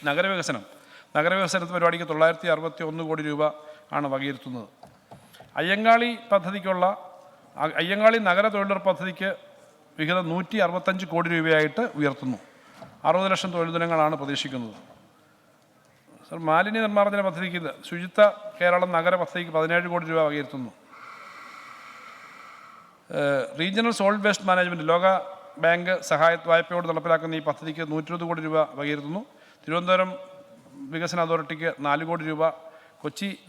നഗരവികസന പരിപാടിക്ക് 961 കോടി രൂപ ആണ് വകയിരുത്തുന്നത്. അയ്യങ്കാളി നഗര തൊഴിലുറപ്പ് പദ്ധതിക്ക് വിഹിതം 165 കോടി രൂപയായിട്ട് ഉയർത്തുന്നു. 60 ലക്ഷം തൊഴിൽ ദിനങ്ങളാണ് പ്രതീക്ഷിക്കുന്നത്. സർ, മാലിന്യ നിർമ്മാർജ്ജന പദ്ധതിക്ക് ശുചിത്വ കേരളം നഗര പദ്ധതിക്ക് 17 കോടി രൂപ വകയിരുത്തുന്നു. റീജിയണൽ സോളിഡ് വേസ്റ്റ് മാനേജ്മെൻറ്റ് ലോക ബാങ്ക് വായ്പയോട് നടപ്പിലാക്കുന്ന ഈ പദ്ധതിക്ക് 120 കോടി രൂപ വകയിരുത്തുന്നു. തിരുവനന്തപുരം വികസന അതോറിറ്റിക്ക് 4 കോടി രൂപ,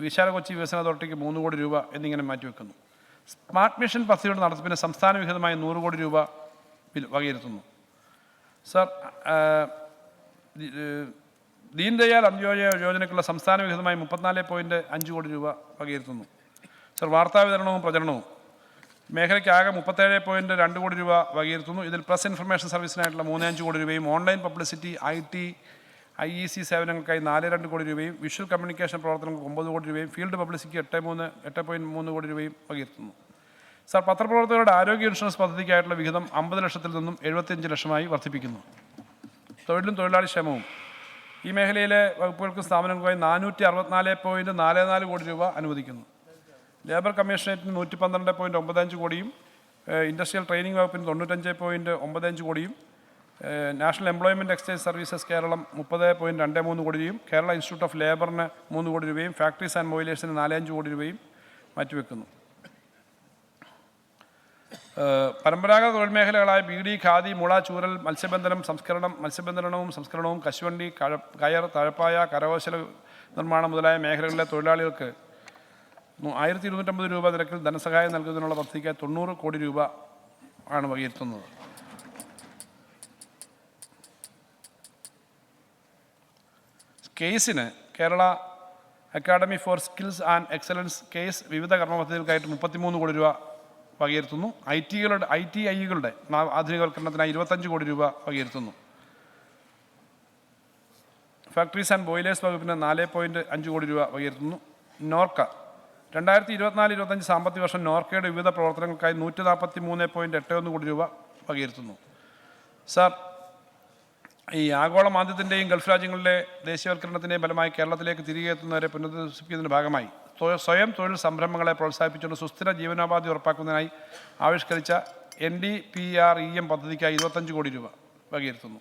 വിശാല കൊച്ചി വികസന അതോറിറ്റിക്ക് 3 കോടി രൂപ എന്നിങ്ങനെ മാറ്റിവെക്കുന്നു. സ്മാർട്ട് മിഷൻ പദ്ധതിയുടെ നടത്തിപ്പിന് സംസ്ഥാന വിഹിതമായി 100 കോടി രൂപ വകയിരുത്തുന്നു. സർ, ദീൻ ദയാൽ അന്ത്യോദയ യോജനയ്ക്കുള്ള സംസ്ഥാന വിഹിതമായി 34.5 കോടി രൂപ വകയിരുത്തുന്നു. സർ, വാർത്താ വിതരണവും പ്രചരണവും മേഖലയ്ക്ക് ആകെ 37.2 കോടി രൂപ വകയിരുത്തുന്നു. ഇതിൽ പ്രസ് ഇൻഫർമേഷൻ സർവീസിനായിട്ടുള്ള 3.5 കോടി രൂപയും ഓൺലൈൻ പബ്ലിസിറ്റി, IT, IEC സേവനങ്ങൾക്കായി 4.2 കോടി രൂപയും വിഷ്വൽ കമ്മ്യൂണിക്കേഷൻ പ്രവർത്തനങ്ങൾക്ക് 9 കോടി രൂപയും ഫീൽഡ് പബ്ലിസിറ്റിക്ക് 8.3 കോടി രൂപയും വകയിരുത്തുന്നു. സർ, പത്രപ്രവർത്തകരുടെ ആരോഗ്യ ഇൻഷുറൻസ് പദ്ധതിക്കായിട്ടുള്ള വിഹിതം 50 ലക്ഷത്തിൽ നിന്നും 75 ലക്ഷമായി വർദ്ധിപ്പിക്കുന്നു. തൊഴിലും തൊഴിലാളി ക്ഷേമവും ഈ മേഖലയിലെ വകുപ്പുകൾക്കും സ്ഥാപനങ്ങൾക്കായി 464.44 കോടി രൂപ അനുവദിക്കുന്നു. ലേബർ കമ്മീഷണറേറ്റിന് 112.95 കോടിയും ഇൻഡസ്ട്രിയൽ ട്രെയിനിങ് വകുപ്പിന് 95.95 കോടിയും national employment exchange services Keralam 30.23 കോടി രൂപയും കേരള ഇൻസ്റ്റിറ്റ്യൂട്ട് ഓഫ് ലേബറിന് 3 കോടി രൂപയും ഫാക്ടറീസ് ആൻഡ് മൊയിലേഴ്സിന് 4.5 കോടി രൂപയും മാറ്റിവെക്കുന്നു. പരമ്പരാഗത തൊഴിൽ മേഖലകളായ ബീഡി, ഖാദി, മുള, ചൂരൽ, മത്സ്യബന്ധനവും സംസ്കരണവും, കശുവണ്ടി, കയർ, തഴപ്പായ, കരകൗശല നിർമ്മാണം മുതലായ മേഖലകളിലെ തൊഴിലാളികൾക്ക് 1250 രൂപ നിരക്കിൽ ധനസഹായം നൽകുന്നതിനുള്ള പദ്ധതിക്കായി 90 കോടി രൂപ ആണ് വകയിരുത്തുന്നത്. കേസിന് Kerala academy four skills and excellence case വിവിധ കർമ്മ പദ്ധതികൾക്കായിട്ട് 33 കോടി രൂപ വകയിരുത്തുന്നു. ITIകളുടെ ആധുനികവൽക്കരണത്തിനായി 25 കോടി രൂപ വകയിരുത്തുന്നു. ഫാക്ടറീസ് ആൻഡ് ബോയിലേഴ്സ് വകുപ്പിന് 4.5 കോടി രൂപ വകയിരുത്തുന്നു. നോർക്ക 2024-25 സാമ്പത്തിക വർഷം നോർക്കയുടെ വിവിധ പ്രവർത്തനങ്ങൾക്കായി 143.81 കോടി രൂപ വകയിരുത്തുന്നു. സർ, ഈ ആഗോള മാന്ദ്യത്തിൻ്റെയും ഗൾഫ് രാജ്യങ്ങളിലെ ദേശീയവൽക്കരണത്തിൻ്റെയും ഫലമായി കേരളത്തിലേക്ക് തിരികെ എത്തുന്നവരെ പുനരധിവസിപ്പിക്കുന്നതിൻ്റെ ഭാഗമായി സ്വയം തൊഴിൽ സംരംഭങ്ങളെ പ്രോത്സാഹിപ്പിച്ചുകൊണ്ട് സുസ്ഥിര ജീവനോപാധി ഉറപ്പാക്കുന്നതിനായി ആവിഷ്കരിച്ച NDPREM പദ്ധതിക്കായി 25 കോടി രൂപ വകയിരുത്തുന്നു.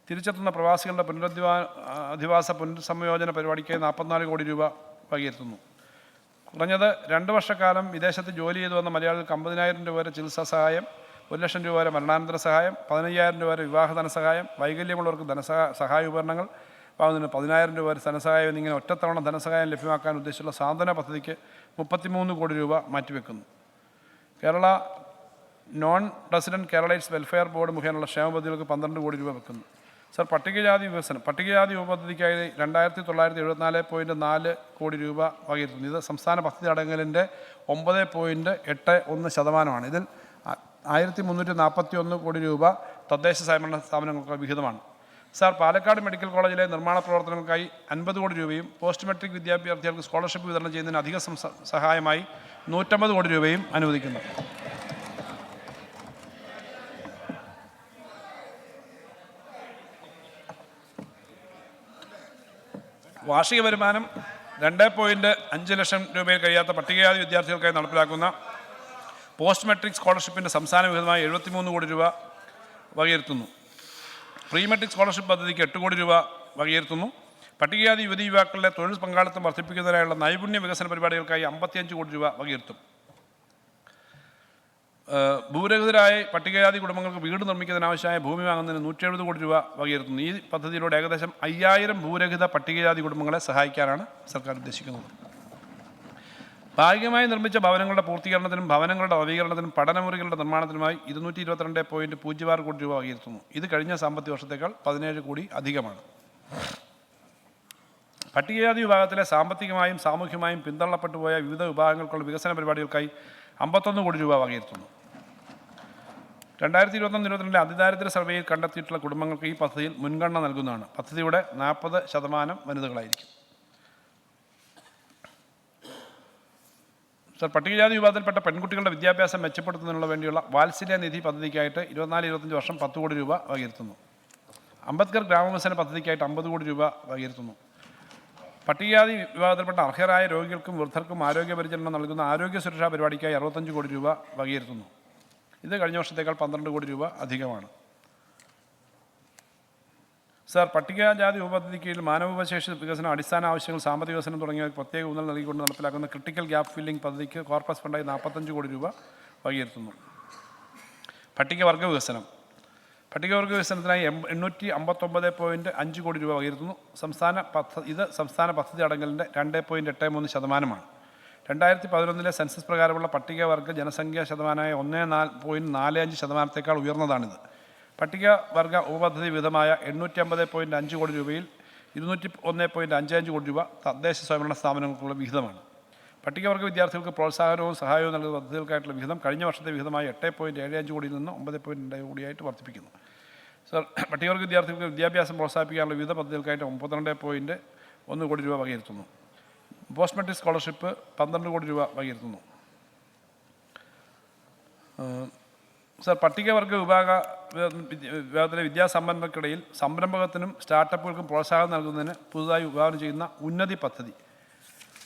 തിരിച്ചെത്തുന്ന പ്രവാസികളുടെ പുനരധിവാസ പുനർസംയോജന പരിപാടിക്കായി 44 കോടി രൂപ വകയിരുത്തുന്നു. കുറഞ്ഞത് 2 വർഷക്കാലം വിദേശത്ത് ജോലി ചെയ്തു വന്ന മലയാളികൾക്ക് 50,000 രൂപ വരെ ചികിത്സാ സഹായം, 1 ലക്ഷം രൂപ വരെ മരണാനന്തര സഹായം, 15,000 രൂപ വരെ വിവാഹ ധനസഹായം, വൈകല്യമുള്ളവർക്ക് സഹായ ഉപകരണങ്ങൾ വാങ്ങുന്നതിന് 10,000 രൂപ വരെ ധനസഹായം എന്നിങ്ങനെ ഒറ്റത്തവണ ധനസഹായം ലഭ്യമാക്കാൻ ഉദ്ദേശിച്ചുള്ള സാന്ത്വന പദ്ധതിക്ക് 33 കോടി രൂപ മാറ്റിവെക്കുന്നു. Kerala non resident Keralites welfare board മുഖേനയുള്ള ക്ഷേമ പദ്ധതികൾക്ക് 12 കോടി രൂപ വെക്കുന്നു. സർ, പട്ടികജാതി ഉപപദ്ധതിക്കായി 2,974.4 കോടി രൂപ വകയിരുത്തുന്നു. ഇത് സംസ്ഥാന പദ്ധതി അടങ്കലിൻ്റെ 9.81%. ഇതിൽ 1,341 കോടി രൂപ തദ്ദേശ സ്വയംഭരണ സ്ഥാപനങ്ങൾക്ക് വിഹിതമാണ്. സാർ, പാലക്കാട് മെഡിക്കൽ കോളേജിലെ നിർമ്മാണ പ്രവർത്തനങ്ങൾക്കായി 50 കോടി രൂപയും പോസ്റ്റ് മെട്രിക് വിദ്യാർത്ഥികൾക്ക് സ്കോളർഷിപ്പ് വിതരണം ചെയ്യുന്നതിന് അധിക സഹായമായി 150 കോടി രൂപയും അനുവദിക്കുന്നു. വാർഷിക വരുമാനം 2.5 ലക്ഷം രൂപയിൽ കഴിയാത്ത പട്ടികജാതി വിദ്യാർത്ഥികൾക്കായി നടപ്പിലാക്കുന്ന പോസ്റ്റ് മെട്രിക് സ്കോളർഷിപ്പിൻ്റെ സംസ്ഥാന വിഹിതമായി 73 കോടി രൂപ വകയിരുത്തുന്നു. പ്രീ മെട്രിക് സ്കോളർഷിപ്പ് പദ്ധതിക്ക് 8 കോടി രൂപ വകയിരുത്തുന്നു. പട്ടികജാതി യുവാക്കളുടെ തൊഴിൽ പങ്കാളിത്തം വർദ്ധിപ്പിക്കുന്നതിനായുള്ള നൈപുണ്യ വികസന പരിപാടികൾക്കായി 55 കോടി രൂപ വകയിരുത്തും. ഭൂരഹിതരായ പട്ടികജാതി കുടുംബങ്ങൾക്ക് വീട് നിർമ്മിക്കുന്നതിനാവശ്യമായ ഭൂമി വാങ്ങുന്നതിന് 170 കോടി രൂപ വകയിരുത്തുന്നു. ഈ പദ്ധതിയിലൂടെ ഏകദേശം 5000 ഭൂരഹിത പട്ടികജാതി കുടുംബങ്ങളെ സഹായിക്കാനാണ് സർക്കാർ ഉദ്ദേശിക്കുന്നത്. ഭാഗികമായി നിർമ്മിച്ച ഭവനങ്ങളുടെ പൂർത്തീകരണത്തിനും ഭവനങ്ങളുടെ നവീകരണത്തിനും പഠനമുറികളുടെ നിർമ്മാണത്തിനുമായി 222.06 കോടി രൂപ വകയിരുത്തുന്നു. ഇത് കഴിഞ്ഞ സാമ്പത്തിക വർഷത്തേക്കാൾ 17 കോടി അധികമാണ്. പട്ടികജാതി വിഭാഗത്തിലെ സാമ്പത്തികമായും സാമൂഹ്യമായും പിന്തള്ളപ്പെട്ടു പോയ വിവിധ വിഭാഗങ്ങൾക്കുള്ള വികസന പരിപാടികൾക്കായി 51 കോടി രൂപ വകയിരുത്തുന്നു. 2021-22 അതിദാരിദ്ര്യ സർവേയിൽ കണ്ടെത്തിയിട്ടുള്ള കുടുംബങ്ങൾക്ക് ഈ പദ്ധതിയിൽ മുൻഗണന നൽകുന്നതാണ്. പദ്ധതിയുടെ 40% വനിതകളായിരിക്കും. സർ, പട്ടികജാതി വിഭാഗത്തിൽപ്പെട്ട പെൺകുട്ടികളുടെ വിദ്യാഭ്യാസം മെച്ചപ്പെടുത്തുന്നതിനുള്ള വേണ്ടിയുള്ള വാത്സല്യ നിധി പദ്ധതിക്കായിട്ട് 24-25 വർഷം 10 കോടി രൂപ വകയിരുത്തുന്നു. അംബേദ്കർ ഗ്രാമവികസന പദ്ധതിക്കായിട്ട് 50 കോടി രൂപ വകയിരുത്തുന്നു. പട്ടികജാതി വിഭാഗത്തിൽപ്പെട്ട അർഹരായ രോഗികൾക്കും വൃദ്ധർക്കും ആരോഗ്യ പരിചരണം നൽകുന്ന ആരോഗ്യ സുരക്ഷാ പരിപാടിക്കായി 65 കോടി രൂപ വകയിരുത്തുന്നു. ഇത് കഴിഞ്ഞ വർഷത്തേക്കാൾ 12 കോടി രൂപ അധികമാണ്. സർ, പട്ടികജാതി ഉപപദ്ധതി കീഴിൽ മാനവവിഭവശേഷി വികസനം, അടിസ്ഥാന ആവശ്യങ്ങൾ, സാമ്പത്തിക വികസനം തുടങ്ങിയവ പ്രത്യേക ഊന്നൽ നൽകിക്കൊണ്ട് നടപ്പിലാക്കുന്ന ക്രിട്ടിക്കൽ ഗ്യാപ്പ് ഫില്ലിംഗ് പദ്ധതിക്ക് കോർപ്പസ് ഫണ്ടായി 45 കോടി രൂപ വകയിരുത്തുന്നു. പട്ടികവർഗ വികസനം വികസനത്തിനായി 859.5 കോടി രൂപ വകയിരുത്തുന്നു. സംസ്ഥാന പദ്ധതി അടങ്കലിൻ്റെ 2.83%. 2011 സെൻസസ് പ്രകാരമുള്ള പട്ടികവർഗ ജനസംഖ്യാ ശതമാനമായ 1.45%-ത്തേക്കാൾ ഉയർന്നതാണിത്. പട്ടികവർഗ ഉപപദ്ധതി വിഹിതമായ 850.5 കോടി രൂപയിൽ 201.55 കോടി രൂപ തദ്ദേശ സ്വയംഭരണ സ്ഥാപനങ്ങൾക്കുള്ള വിഹിതമാണ്. പട്ടികവർഗ വിദ്യാർത്ഥികൾക്ക് പ്രോത്സാഹനവും സഹായവും നൽകുന്ന പദ്ധതികൾക്കായിട്ടുള്ള വിഹിതം കഴിഞ്ഞ വർഷത്തെ വിഹിതമായി 8.75 കോടിയിൽ നിന്ന് 9.2 കോടിയായിട്ട് വർദ്ധിപ്പിക്കുന്നു. സർ, പട്ടികവർഗ വിദ്യാർത്ഥികൾക്ക് വിദ്യാഭ്യാസം പ്രോത്സാഹിപ്പിക്കാനുള്ള വിവിധ പദ്ധതികൾക്കായിട്ട് 52.1 കോടി രൂപ വകയിരുത്തുന്നു. പോസ്റ്റ് മെട്രിക് സ്കോളർഷിപ്പ് 12 കോടി രൂപ വകയിരുത്തുന്നു. സർ, പട്ടികവർഗ വിഭാഗത്തിലെ വിദ്യാസമ്പന്നർക്കിടയിൽ സംരംഭകത്തിനും സ്റ്റാർട്ടപ്പുകൾക്കും പ്രോത്സാഹനം നൽകുന്നതിന് പുതുതായി വിഭാവനം ചെയ്യുന്ന ഉന്നതി പദ്ധതി.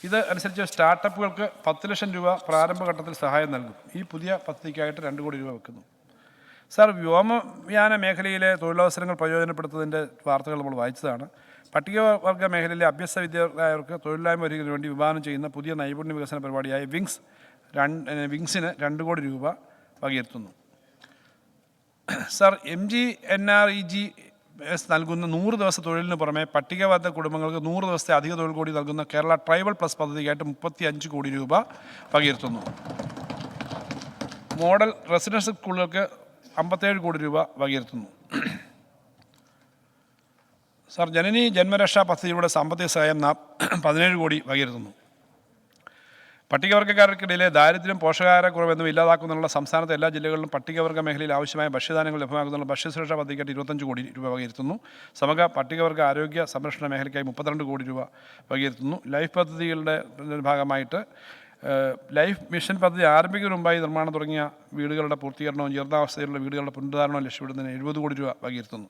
ഇത് അനുസരിച്ച് സ്റ്റാർട്ടപ്പുകൾക്ക് 10 ലക്ഷം രൂപ പ്രാരംഭഘട്ടത്തിൽ സഹായം നൽകും. ഈ പുതിയ പദ്ധതിക്കായിട്ട് 2 കോടി രൂപ വെക്കുന്നു. സർ, വ്യോമയാന മേഖലയിലെ തൊഴിലവസരങ്ങൾ പ്രയോജനപ്പെടുത്തുന്നതിൻ്റെ വാർത്തകൾ നമ്മൾ വായിച്ചതാണ്. പട്ടികവർഗ മേഖലയിലെ അഭ്യസ്ത വിദ്യാർത്ഥികൾക്ക് തൊഴിലില്ലായ്മ പരിഹരിക്കുന്നതിന് വേണ്ടി വിഭാവനം ചെയ്യുന്ന പുതിയ നൈപുണ്യ വികസന പരിപാടിയായ വിങ്സിന് 2 കോടി രൂപ വകയിരുത്തുന്നു. സർ, MGNREGS നൽകുന്ന 100 ദിവസ തൊഴിലിന് പുറമെ പട്ടികവർഗ കുടുംബങ്ങൾക്ക് 100 ദിവസത്തെ അധിക തൊഴിൽ കൂടി നൽകുന്ന കേരള ട്രൈബൽ പ്ലസ് പദ്ധതിക്കായിട്ട് 35 കോടി രൂപ വകയിരുത്തുന്നു. മോഡൽ റെസിഡൻഷ്യൽ സ്കൂളുകൾക്ക് 57 കോടി രൂപ വകയിരുത്തുന്നു. സർ, ജനനി ജന്മരക്ഷാ പദ്ധതിയുടെ സാമ്പത്തിക സഹായം 17 കോടി വകയിരുത്തുന്നു. പട്ടികവർഗ്ഗക്കാർക്കിടയിലെ ദാരിദ്ര്യം, പോഷകാഹാരക്കുറവ് എന്നിവ ഇല്ലാതാക്കുന്നതിനുള്ള സംസ്ഥാനത്തെ എല്ലാ ജില്ലകളിലും പട്ടികവർഗ മേഖലയിൽ ആവശ്യമായ ഭക്ഷ്യധാന്യങ്ങൾ ലഭ്യമാക്കുന്നതിനുള്ള ഭക്ഷ്യസുരക്ഷാ പദ്ധതിക്കായിട്ട് 25 കോടി രൂപ വകയിരുത്തുന്നു. സമഗ്ര പട്ടികവർഗ ആരോഗ്യ സംരക്ഷണ മേഖലയ്ക്കായി 32 കോടി രൂപ വകയിരുത്തുന്നു. ലൈഫ് പദ്ധതികളുടെ ഭാഗമായിട്ട് ലൈഫ് മിഷൻ പദ്ധതി ആരംഭിക്കുന്നതിന് മുമ്പായി നിർമ്മാണം തുടങ്ങിയ വീടുകളുടെ പൂർത്തീകരണവും ജീർണാവസ്ഥയിലുള്ള വീടുകളുടെ പുനരുദ്ധാരണവും ലക്ഷ്യമിടുന്നതിന് 70 കോടി രൂപ വകയിരുത്തുന്നു.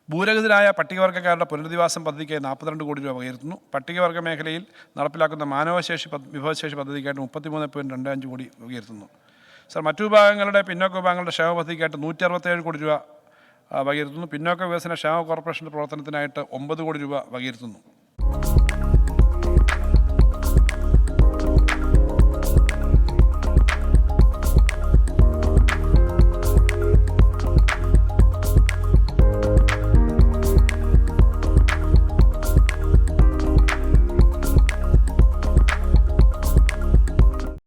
ഭൂരഹിതരായ പട്ടികവർഗ്ഗക്കാരുടെ പുനരധിവാസം പദ്ധതിക്കായി 42 കോടി രൂപ വകയിരുത്തുന്നു. പട്ടികവർഗ മേഖലയിൽ നടപ്പിലാക്കുന്ന വിഭവശേഷി പദ്ധതിക്കായിട്ട് 33.25 കോടി വകയിരുത്തുന്നു. സർ, മറ്റു വിഭാഗങ്ങളുടെ പിന്നോക്ക വിഭാഗങ്ങളുടെ ക്ഷേമ പദ്ധതിക്കായിട്ട് 167 കോടി രൂപ വകയിരുത്തുന്നു. പിന്നോക്ക വികസന ക്ഷേമ കോർപ്പറേഷൻ്റെ പ്രവർത്തനത്തിനായിട്ട് 9 കോടി രൂപ വകയിരുത്തുന്നു.